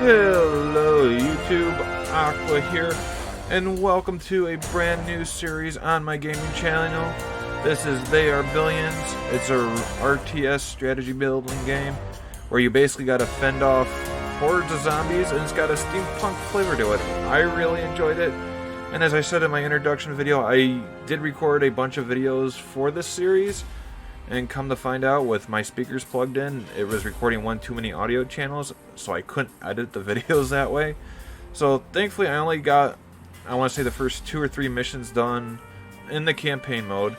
Hello YouTube, Aqua here, and welcome to a brand new series on my gaming channel. This is They Are Billions. It's a RTS strategy building game where you basically gotta fend off hordes of zombies, and it's got a steampunk flavor to it. I really enjoyed it, and as I said in my introduction video, I did record a bunch of videos for this series. And come to find out, with my speakers plugged in, it was recording one too many audio channels, so I couldn't edit the videos that way. So thankfully I only got, I want to say, the first 2 or 3 missions done in the campaign mode.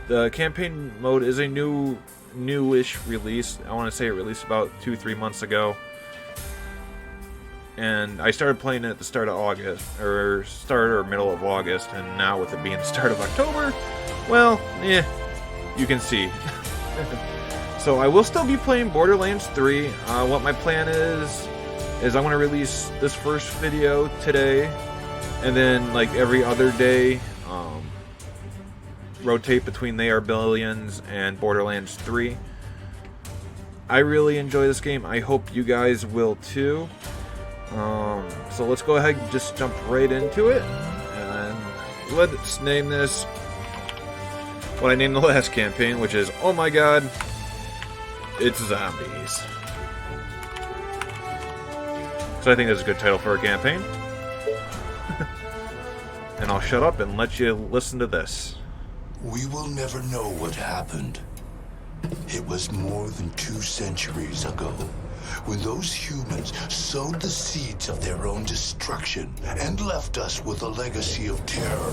The campaign mode is a newish release. I want to say it released about 2-3 months ago. And I started playing it at the start of August, or middle of August, and now with it being the start of October, well, you can see. So I will still be playing Borderlands 3. What my plan is I'm going to release this first video today, and then like every other day, rotate between They Are Billions and Borderlands 3. I really enjoy this game. I hope you guys will too. So let's go ahead and just jump right into it, and let's name this what I named the last campaign, which is, oh my god, it's zombies. So I think that's a good title for a campaign. And I'll shut up and let you listen to this. We will never know what happened. It was more than 2 centuries ago when those humans sowed the seeds of their own destruction and left us with a legacy of terror.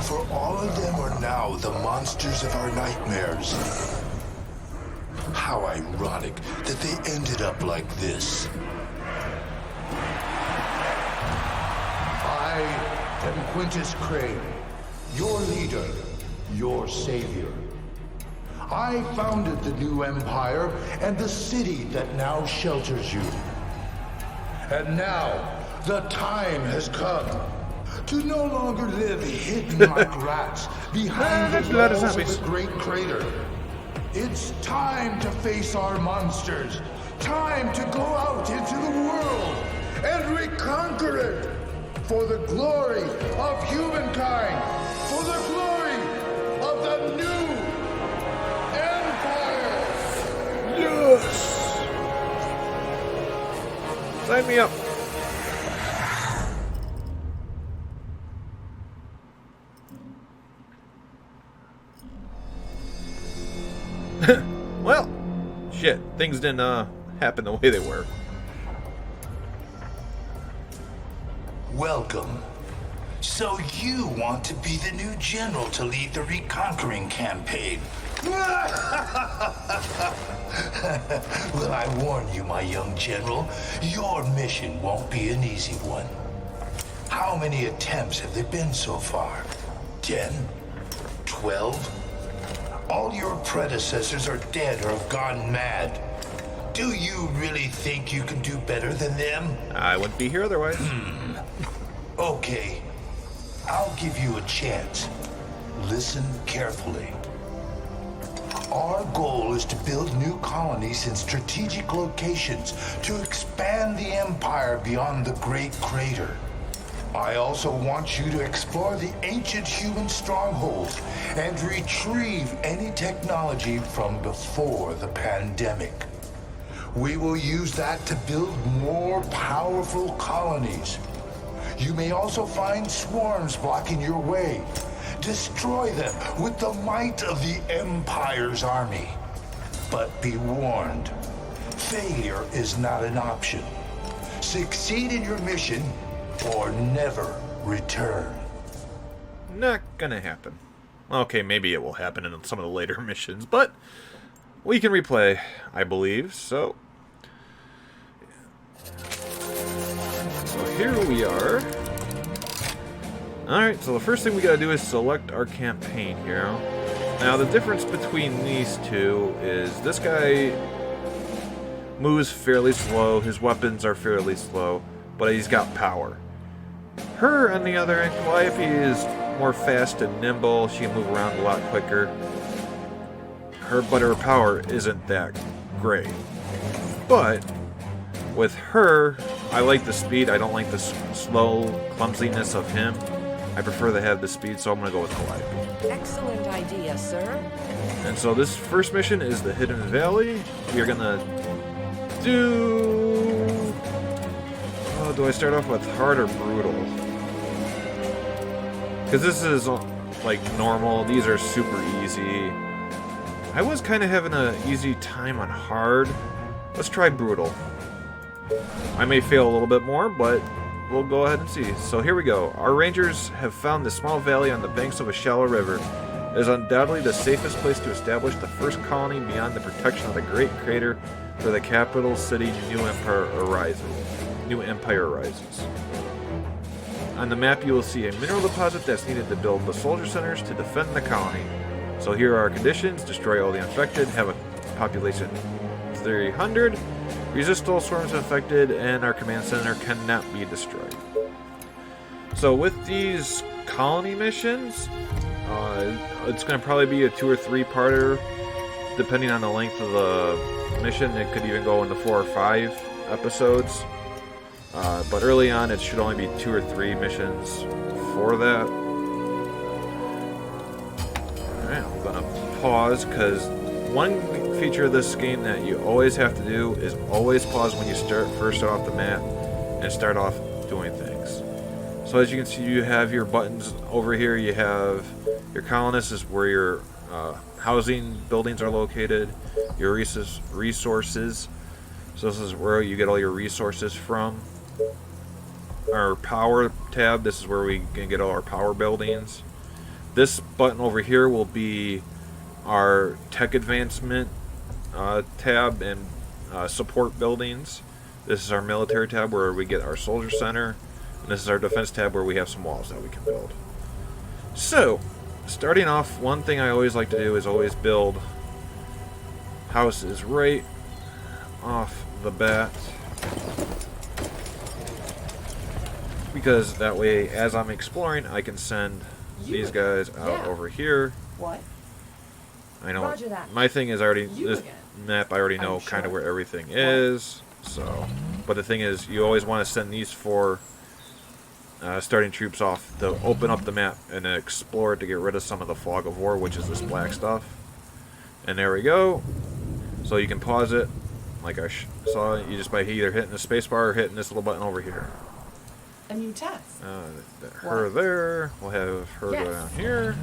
For all of them are now the monsters of our nightmares. How ironic that they ended up like this. I am Quintus Crane, your leader, your savior. I founded the new empire and the city that now shelters you. And now, the time has come to no longer live hidden like rats behind the walls of the great crater. It's time to face our monsters. Time to go out into the world and reconquer it for the glory of humankind, for the glory of the new empire. Yes! Sign me up. Well, shit, things didn't happen the way they were. Welcome. So you want to be the new general to lead the reconquering campaign? Well, I warn you, my young general, your mission won't be an easy one. How many attempts have there been so far? 10? 12? All your predecessors are dead or have gone mad. Do you really think you can do better than them? I wouldn't be here otherwise. Okay, I'll give you a chance. Listen carefully. Our goal is to build new colonies in strategic locations to expand the empire beyond the Great Crater. I also want you to explore the ancient human strongholds and retrieve any technology from before the pandemic. We will use that to build more powerful colonies. You may also find swarms blocking your way. Destroy them with the might of the Empire's army. But be warned, failure is not an option. Succeed in your mission or never return. Not gonna happen. Okay, maybe it will happen in some of the later missions, but we can replay, I believe, so here we are. Alright, so the first thing we gotta do is select our campaign here. Now, the difference between these two is this guy moves fairly slow, his weapons are fairly slow, but he's got power. Her, on the other hand, Calliope, is more fast and nimble, she can move around a lot quicker. Her power isn't that great. But With her, I like the speed. I don't like the slow clumsiness of him. I prefer to have the speed, so I'm going to go with Calliope. Excellent idea, sir. And so this first mission is the Hidden Valley. We are going to do... Oh, do I start off with hard or brutal? Because this is like normal. These are super easy. I was kind of having an easy time on hard. Let's try brutal. I may fail a little bit more, but we'll go ahead and see. So here we go. Our rangers have found this small valley on the banks of a shallow river. It is undoubtedly the safest place to establish the first colony beyond the protection of the great crater where the capital city New Empire arises. On the map you will see a mineral deposit that's needed to build the soldier centers to defend the colony. So here are our conditions. Destroy all the infected, have a population 300, resist all swarms of infected, and our command center cannot be destroyed. So with these colony missions, it's going to probably be a 2 or 3 parter, depending on the length of the mission. It could even go into 4 or 5 episodes. But early on, it should only be 2 or 3 missions for that. Alright, I'm going to pause, because one feature of this game that you always have to do is always pause when you first start off the map and start off doing things. So as you can see, you have your buttons over here. You have your colonists is where your housing buildings are located, your resources. So this is where you get all your resources from. Our power tab, this is where we can get all our power buildings. This button over here will be our tech advancement tab and support buildings. This is our military tab where we get our soldier center. And this is our defense tab where we have some walls that we can build. So, starting off, one thing I always like to do is always build houses right off the bat. Because that way, as I'm exploring, I can send these guys out over here. What? I know. Roger that. My thing is this again. map I already know kind of where everything is. So, but the thing is, you always want to send these 4 starting troops off to open up the map and explore it to get rid of some of the fog of war, which is this black stuff. And there we go. So you can pause it, like I saw. You just by either hitting the spacebar or hitting this little button over here. A new task. Her there. We'll have her go down here.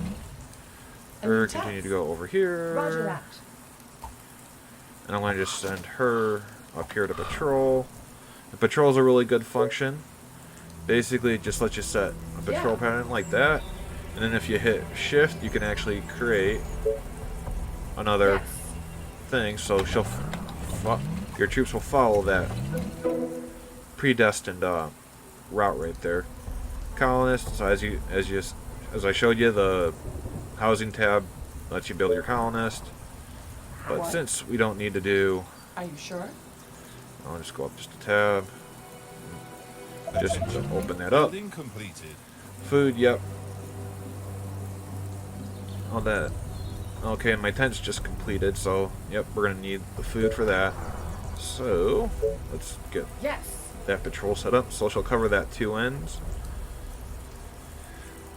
Her continue to go over here. Roger that. And I'm going to just send her up here to patrol. The patrol's a really good function. Basically, it just lets you set a patrol pattern like that. And then if you hit shift, you can actually create another thing. So your troops will follow that predestined route right there. Colonists, so as I showed you, the housing tab lets you build your colonist. But since we don't need to do... Are you sure? I'll just go up just a tab. Just open that up. Food, yep. All that. Okay, my tent's just completed, so yep, we're gonna need the food for that. So let's get that patrol set up. So she'll cover that 2 ends.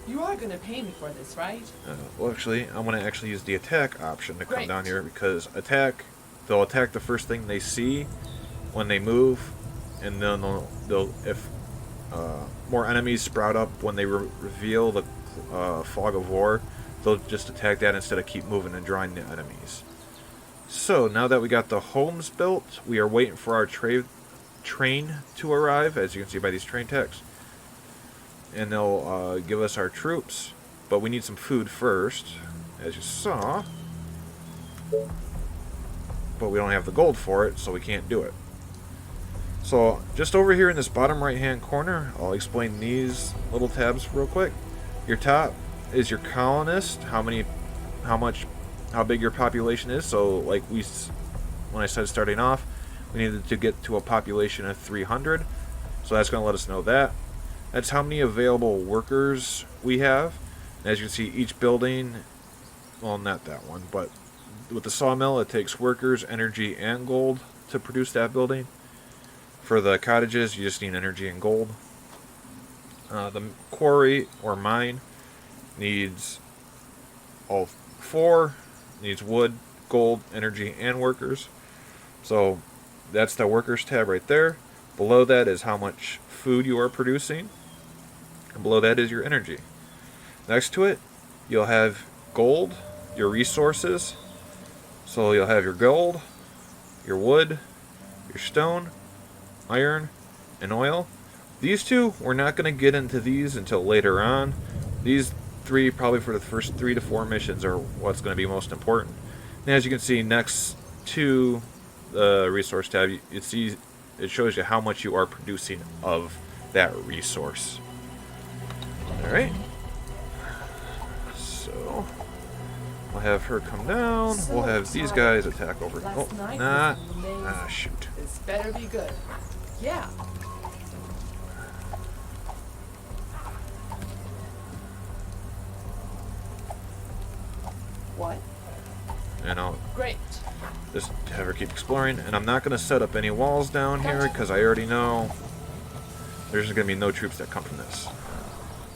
You are gonna pay me for this, right? Well, actually, I'm gonna actually use the attack option to come down here, because they'll attack the first thing they see when they move, and then they'll if more enemies sprout up when they reveal the fog of war, they'll just attack that instead of keep moving and drawing the enemies. So now that we got the homes built, we are waiting for our train to arrive, as you can see by these train techs. And they'll give us our troops, but we need some food first, as you saw. But we don't have the gold for it, so we can't do it. So just over here in this bottom right hand corner, I'll explain these little tabs real quick. Your top is your colonist, how big your population is. So like when I said starting off, we needed to get to a population of 300. So that's going to let us know that. That's how many available workers we have. And as you can see, each building, well, not that one, but with the sawmill, it takes workers, energy, and gold to produce that building. For the cottages, you just need energy and gold. The quarry or mine needs all 4. Needs wood, gold, energy, and workers. So that's the workers tab right there. Below that is how much food you are producing. And below that is your energy. Next to it, you'll have gold, your resources. So you'll have your gold, your wood, your stone, iron, and oil. These 2, we're not going to get into these until later on. These 3, probably for the first 3 to 4 missions, are what's going to be most important. And as you can see, next to the resource tab, it shows you how much you are producing of that resource. Alright. So, we'll have her come down. We'll have these guys attack over. Oh, nah. Ah, shoot. This better be good. Yeah. What? And I'll Great. just have her keep exploring. And I'm not going to set up any walls down here because I already know there's going to be no troops that come from this.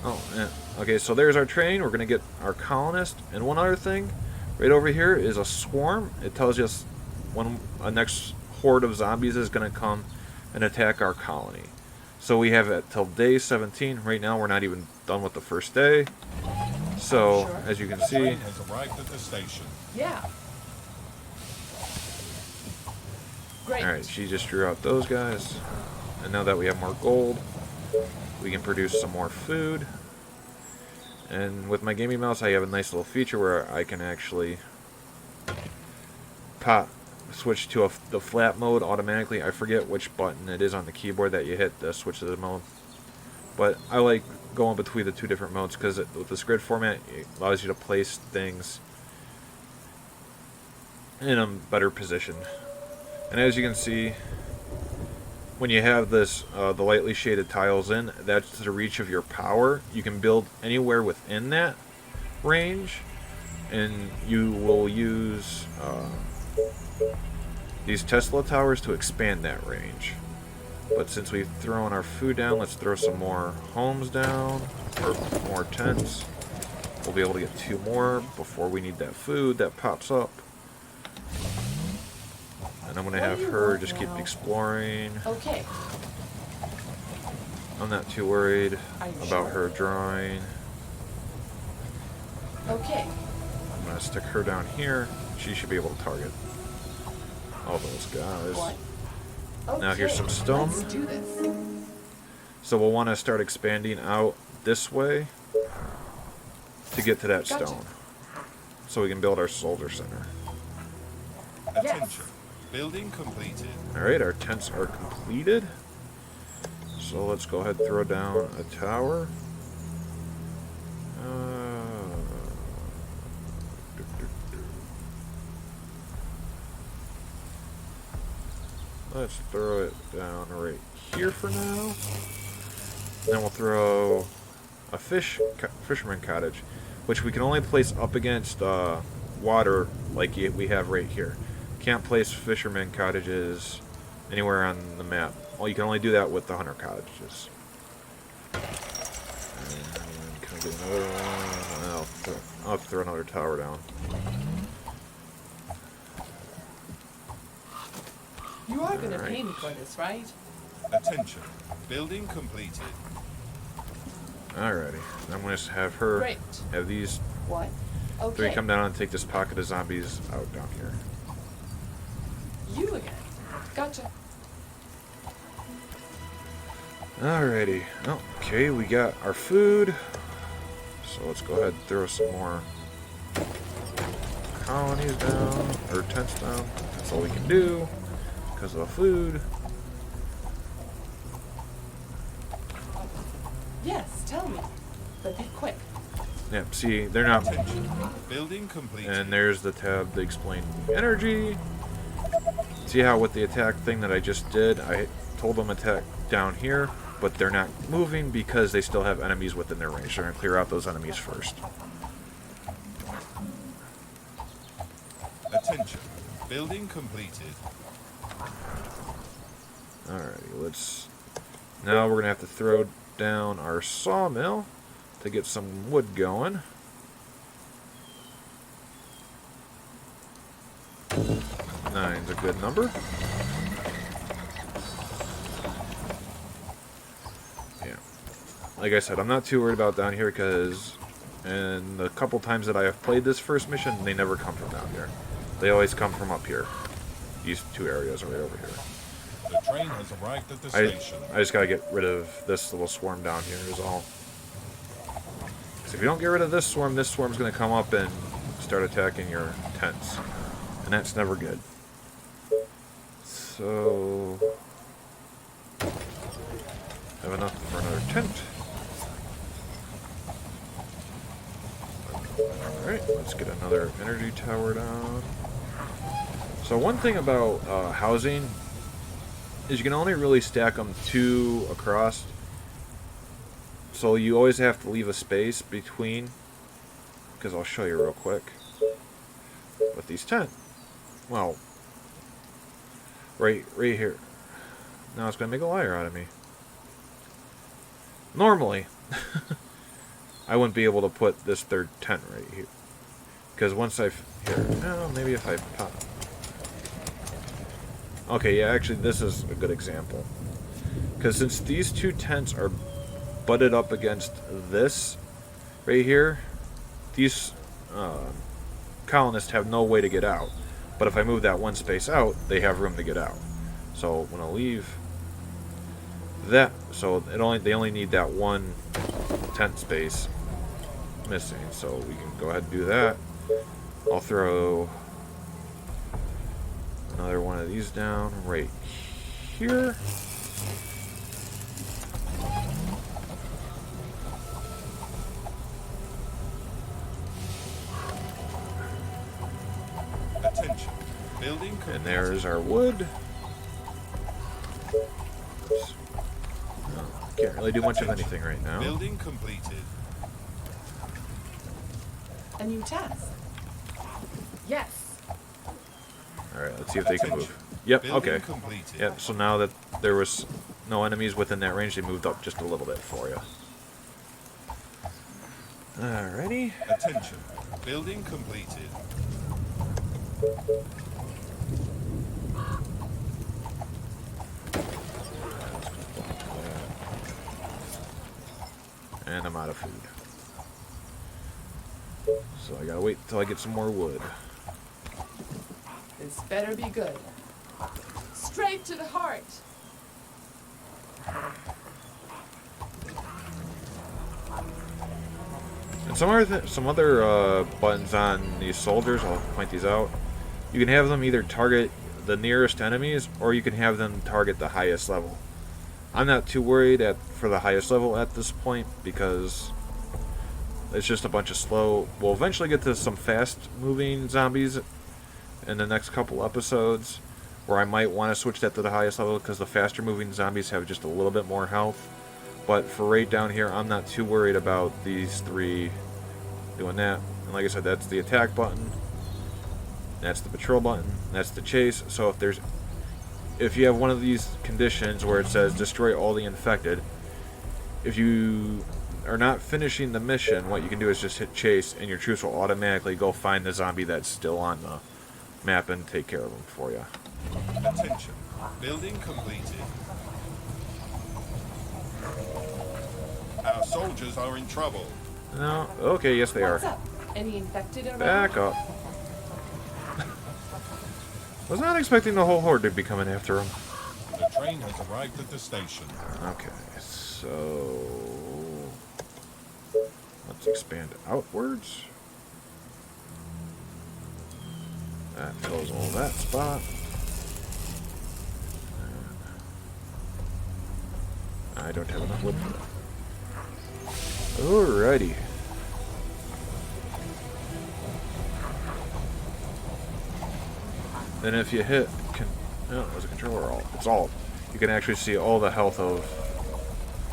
Oh, yeah. Okay, so there's our train. We're going to get our colonist. And one other thing, right over here is a swarm. It tells us when a next horde of zombies is going to come and attack our colony. So we have it till day 17. Right now, we're not even done with the first day. So, Sure. as you can see, has arrived at the station. Yeah. Great. alright, she just drew out those guys. And now that we have more gold, we can produce some more food. And with my gaming mouse, I have a nice little feature where I can actually switch to the flat mode automatically. I forget which button it is on the keyboard that you hit to switch to the mode. But I like going between the 2 different modes because with this grid format, it allows you to place things in a better position. And as you can see, when you have this, the lightly shaded tiles in, that's the reach of your power. You can build anywhere within that range, and you will use these Tesla towers to expand that range. But since we've thrown our food down, let's throw some more homes down, or more tents. We'll be able to get 2 more before we need that food that pops up. And I'm going to have her just keep exploring. Okay. I'm not too worried Are you about sure? her drawing. Okay. I'm going to stick her down here. She should be able to target all those guys. What? Okay. Now here's some stone. Let's do this. So we'll want to start expanding out this way to get to that Gotcha. stone. So we can build our soldier center. Attention. Building completed. Alright, our tents are completed. So let's go ahead and throw down a tower. Let's throw it down right here for now. Then we'll throw a fisherman cottage, which we can only place up against water like we have right here. Can't place fisherman cottages anywhere on the map. Well, you can only do that with the hunter cottages. And can I get another one? I'll have to throw another tower down. You are going to Alright. pay me for this, right? Attention. Building completed. Alrighty. I'm going to have her Great. have these What? 3 Okay. come down and take this pocket of zombies out down here. You again. Gotcha. Alrighty. Okay, we got our food. So let's go ahead and throw some more colonies down, or tents down. That's all we can do because of the food. Yes, tell me. But be quick. Yep, see, they're not. Attention. Building completed. And there's the tab to explain energy. See how with the attack thing that I just did, I told them attack down here, but they're not moving because they still have enemies within their range. They're going to clear out those enemies first. Attention. Building completed. Alrighty, let's... Now we're going to have to throw down our sawmill to get some wood going. Nine's a good number. Yeah. Like I said, I'm not too worried about down here because in the couple times that I have played this first mission, they never come from down here. They always come from up here. These two areas are right over here. The train has arrived at the station. I just gotta get rid of this little swarm down here is all. Because if you don't get rid of this swarm's gonna come up and start attacking your tents. And that's never good. So... have enough for another tent. Alright, let's get another energy tower down. So one thing about housing is you can only really stack them 2 across. So you always have to leave a space between. Because I'll show you real quick. With these 10. Well, right here. Now it's going to make a liar out of me. Normally, I wouldn't be able to put this third tent right here. Because once I've... Here, no, maybe if I pop... Okay, yeah, actually, this is a good example. Because since these 2 tents are butted up against this right here, these colonists have no way to get out. But if I move that one space out, they have room to get out. So when I leave that, so they only need that one tent space missing. So we can go ahead and do that. I'll throw another one of these down right here. Attention. Building completed. And there's our wood. Can't really do much of anything right now. Building completed. A new task. Yes. Alright, let's see if they can move. Yep, Building okay. completed. Yep, so now that there was no enemies within that range, they moved up just a little bit for you. Alrighty. Attention. Building completed. And I'm out of food. So I gotta wait until I get some more wood. This better be good. Straight to the heart. And some other buttons on these soldiers, I'll point these out. You can have them either target the nearest enemies, or you can have them target the highest level. I'm not too worried for the highest level at this point, because it's just a bunch of slow... We'll eventually get to some fast-moving zombies in the next couple episodes, where I might want to switch that to the highest level, because the faster-moving zombies have just a little bit more health. But for right down here, I'm not too worried about these 3 doing that. And like I said, that's the attack button, that's the patrol button, that's the chase. So if you have one of these conditions where it says destroy all the infected, if you are not finishing the mission, what you can do is just hit chase, and your troops will automatically go find the zombie that's still on the map and take care of them for you. Attention. Building completed. Our soldiers are in trouble. No, okay, yes they What's are. up? Any infected around? Back up. Was not expecting the whole horde to be coming after him. The train has arrived at the station. Okay, so let's expand outwards. That fills all that spot. And I don't have enough wood for that. Alrighty. Then if you hit, no, it was a controller alt. It's alt. You can actually see all the health of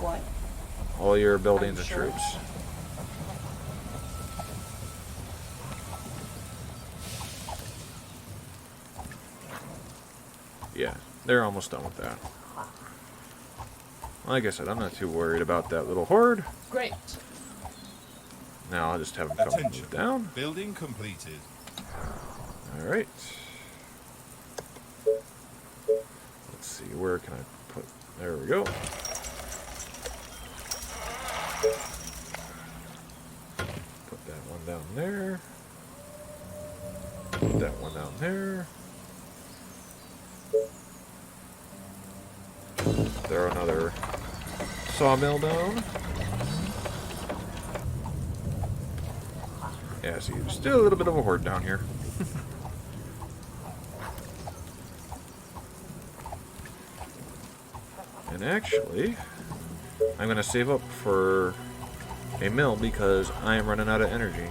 What? all your buildings and Sure. troops. Yeah, they're almost done with that. Like I said, I'm not too worried about that little horde. Great. Now I'll just have them come Attention. down. Building completed. Alright. Let's see, where can I put... There we go. Put that one down there. Put that one down there. Throw another sawmill down. Yeah, see, there's still a little bit of a horde down here. And actually, I'm going to save up for a mill because I am running out of energy.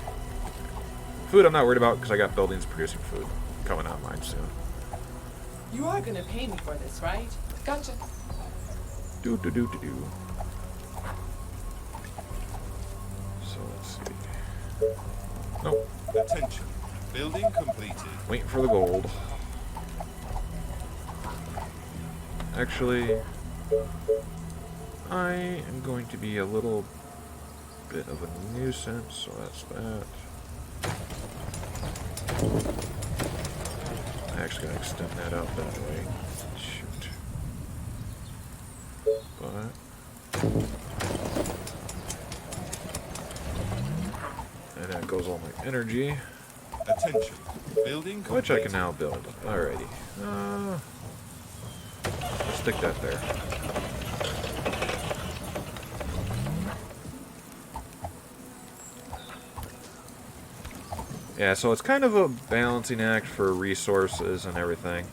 Food I'm not worried about because I got buildings producing food coming online soon. You are gonna pay me for this, right? Gotcha. Do. So let's see. Nope. Attention. Building completed. Waiting for the gold. Actually, I am going to be a little bit of a nuisance, so that's that. I actually gotta extend that out that way. Shoot. But and that goes all my energy, Attention. Building completed. which I can now build. Alrighty. Let's stick that there. Yeah, so it's kind of a balancing act for resources and everything,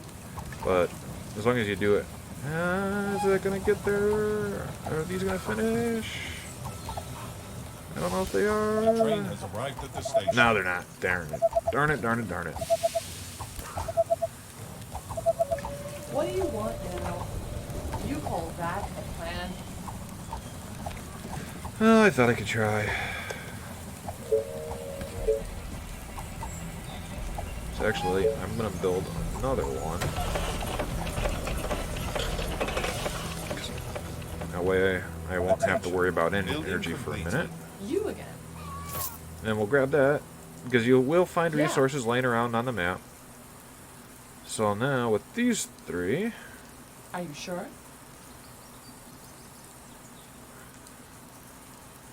but as long as you do it. Is that gonna get there? Are these gonna finish? I don't know if they The train are. has arrived at the station. No, they're not. Darn it. Darn it, darn it, darn it. What do you want now? You call that a plan? Oh, I thought I could try. So actually, I'm gonna build another one. That way I won't have to worry about any energy for a minute. You again? And we'll grab that, because you will find Yeah. resources laying around on the map. So now, with these three, Are you sure?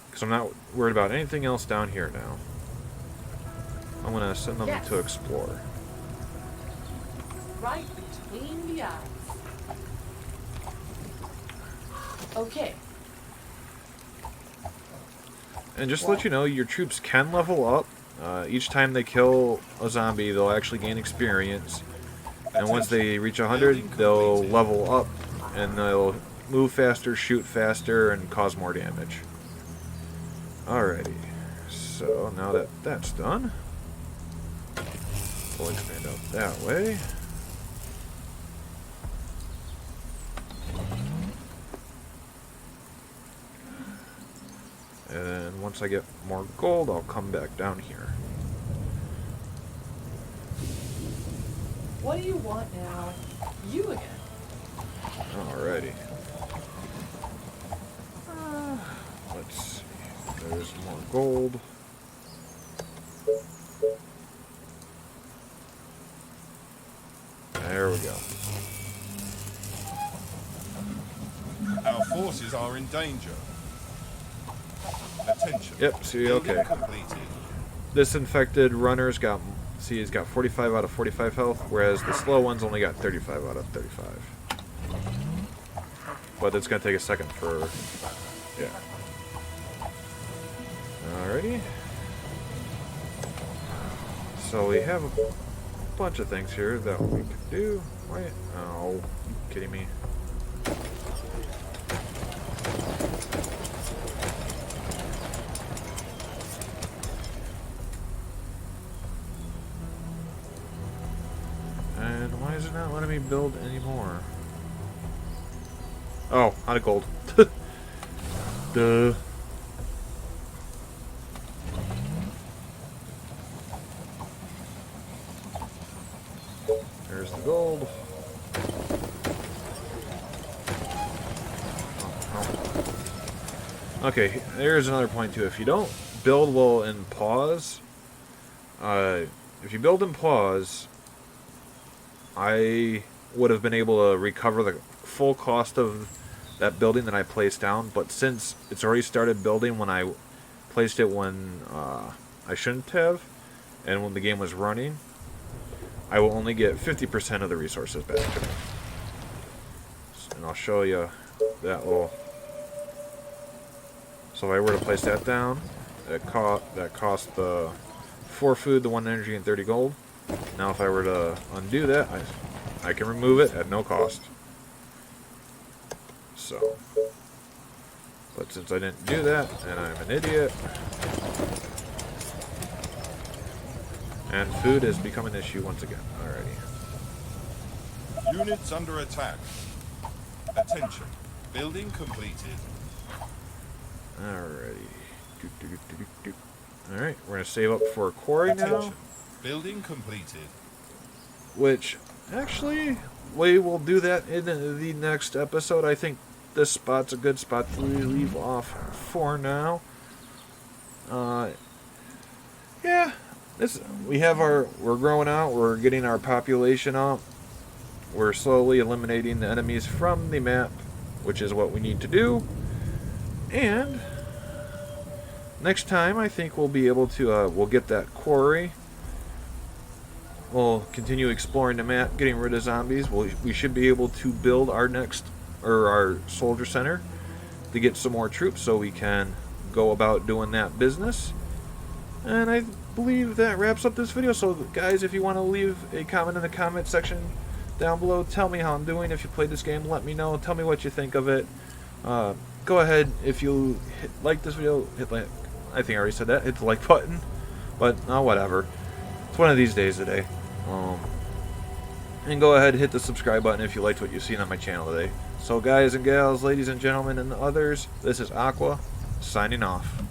because I'm not worried about anything else down here now, I'm going to send them Yes. to explore. Right between the eyes. Okay. And just to let you know, your troops can level up. Each time they kill a zombie, they'll actually gain experience. And once they reach 100, they'll level up, and they'll move faster, shoot faster, and cause more damage. Alrighty. So now that that's done, we'll expand out that way. And then once I get more gold, I'll come back down here. What do you want now? You again? Alrighty. Let's see. There's more gold. There we go. Our forces are in danger. Attention. Yep, see, Building okay. completed. This infected runner's got, see, he's got 45 out of 45 health, whereas the slow one's only got 35 out of 35. But it's going to take a second for, yeah. Alrighty. So we have a bunch of things here that we can do. Wait, oh, you kidding me? And why is it not letting me build anymore? Oh, out of gold. Duh. There's the gold. Oh, Okay, there's another point too. If you don't build well in pause, if you build in pause, I would have been able to recover the full cost of that building that I placed down. But since it's already started building when I placed it when I shouldn't have, and when the game was running, I will only get 50% of the resources back. And I'll show you that little. So if I were to place that down, that cost 4 food, the 1 energy, and 30 gold. Now if I were to undo that, I can remove it at no cost. So, but since I didn't do that, and I'm an idiot, and food has become an issue once again. Alrighty. Units under attack. Attention. Building completed. Alrighty. Alright, we're going to save up for a quarry now. Attention. Building completed. Which, actually, we will do that in the next episode. I think this spot's a good spot to leave off for now. Yeah, we're growing out, we're getting our population up. We're slowly eliminating the enemies from the map, which is what we need to do. And next time, I think we'll be able to, we'll get that quarry. We'll continue exploring the map, getting rid of zombies. We should be able to build our our soldier center to get some more troops so we can go about doing that business. And I believe that wraps up this video. So guys, if you want to leave a comment in the comment section down below, tell me how I'm doing. If you played this game, let me know. Tell me what you think of it. Go ahead, if you like this video, hit like, I think I already said that, hit the like button, but whatever. It's one of these days today. And go ahead, hit the subscribe button if you liked what you've seen on my channel today. So guys and gals, ladies and gentlemen and others, this is Aqua, signing off.